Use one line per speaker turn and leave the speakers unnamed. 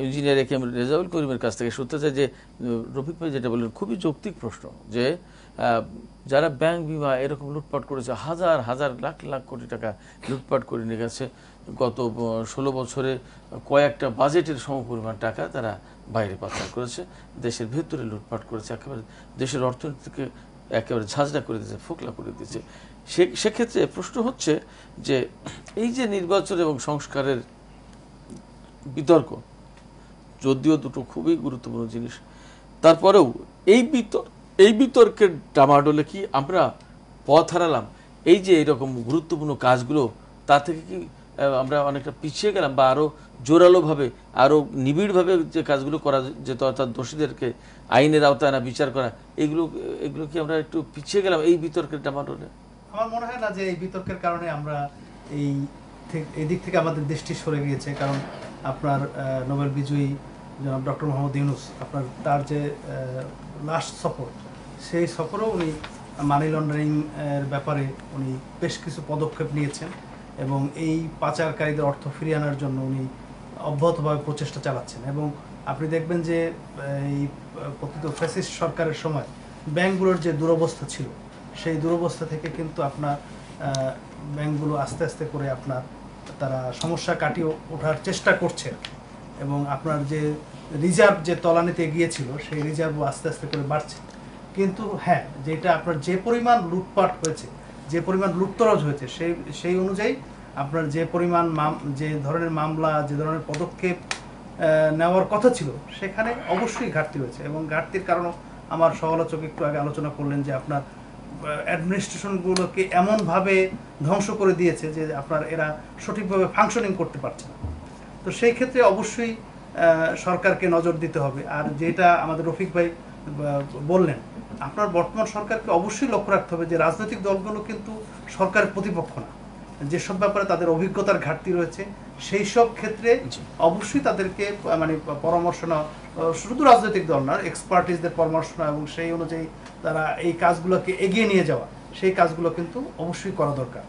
Engineer এ K M Rezaul করিমের কাছ থেকে শুনতে চাই যে রফিক ভাই যেটা বললেন খুবই যৌক্তিক প্রশ্ন যে যারা ব্যাংক বিমা এরকম লুটপাট করেছে হাজার হাজার লাখ লাখ কোটি টাকা লুটপাট করে নিয়ে গেছে গত 16 বছরে কয়েকটা বাজেটের সমপরিমাণ টাকা তারা বাইরে পাচার করেছে, দেশের ভেতরে লুটপাট করেছে, একেবারে দেশের অর্থনীতিকে একেবারে ঝাঁঝরা করে দিয়েছে, ফোকলা করে দিয়েছে। সেক্ষেত্রে প্রশ্ন হচ্ছে যে এই যে নির্বাচন এবং সংস্কারের বিতর্ক, যদিও দুটো খুবই গুরুত্বপূর্ণ জিনিস, তারপরেও এই বিতর্কের ডামাডোলে কি আমরা পথ হারালাম? এই যে এইরকম গুরুত্বপূর্ণ কাজগুলো তা থেকে কি আমরা অনেকটা পিছিয়ে গেলাম, বা আরো জোরালোভাবে আরো নিবিড়ভাবে যে কাজগুলো করা যেত, অর্থাৎ দোষীদেরকে আইনের আওতায় আনা, বিচার করা, এগুলো কি আমরা একটু পিছিয়ে গেলাম এই বিতর্কের ডামাডোলে?
আমার মনে হয় না যে এই বিতর্কের কারণে আমরা এই দিক থেকে আমাদের দৃষ্টি সরে গিয়েছে। কারণ আপনার নোবেল বিজয়ী জনাব ডক্টর মোহাম্মদ ইউনূস, আপনার তার যে লাস্ট সফর, সেই সফরেও উনি মানি লন্ডারিং এর ব্যাপারে উনি বেশ কিছু পদক্ষেপ নিয়েছেন এবং এই পাচারকারীদের অর্থ ফিরিয়ে আনার জন্য উনি অব্যাহতভাবে প্রচেষ্টা চালাচ্ছেন। এবং আপনি দেখবেন যে এই প্রকৃত ফ্যাসিস্ট সরকারের সময় ব্যাংকগুলোর যে দুরবস্থা ছিল, সেই দুরবস্থা থেকে কিন্তু আপনার ব্যাংকগুলো আস্তে আস্তে করে আপনার তারা সমস্যা কাটিয়ে ওঠার চেষ্টা করছে এবং আপনার যে রিজার্ভ যে তলানিতে গিয়েছিল সেই রিজার্ভও আস্তে আস্তে করে বাড়ছে। কিন্তু হ্যাঁ, যেটা আপনার যে পরিমাণ লুটপাট হয়েছে, যে পরিমাণ লুটতরাজ হয়েছে, সেই অনুযায়ী আপনার যে পরিমাণ যে ধরনের মামলা, যে ধরনের পদক্ষেপ নেওয়ার কথা ছিল, সেখানে অবশ্যই ঘাটতি হয়েছে। এবং ঘাটতির কারণও আমার সমালোচক একটু আগে আলোচনা করলেন যে আপনার অ্যাডমিনিস্ট্রেশনগুলোকে এমনভাবে ধ্বংস করে দিয়েছে যে আপনার এরা সঠিকভাবে ফাংশনিং করতে পারছে না। তো সেই ক্ষেত্রে অবশ্যই সরকারকে নজর দিতে হবে। আর যেটা আমাদের রফিক ভাই বললেন, আপনার বর্তমান সরকারকে অবশ্যই লক্ষ্য রাখতে হবে যে রাজনৈতিক দলগুলো কিন্তু সরকারের প্রতিপক্ষ না। যেসব ব্যাপারে তাদের অভিজ্ঞতার ঘাটতি রয়েছে, সেই সব ক্ষেত্রে অবশ্যই তাদেরকে মানে পরামর্শ নেওয়া, শুধু রাজনৈতিক দল না, এক্সপার্টিসদের পরামর্শ নেওয়া এবং সেই অনুযায়ী তারা এই কাজগুলোকে এগিয়ে নিয়ে যাওয়া, সেই কাজগুলো কিন্তু অবশ্যই করা দরকার।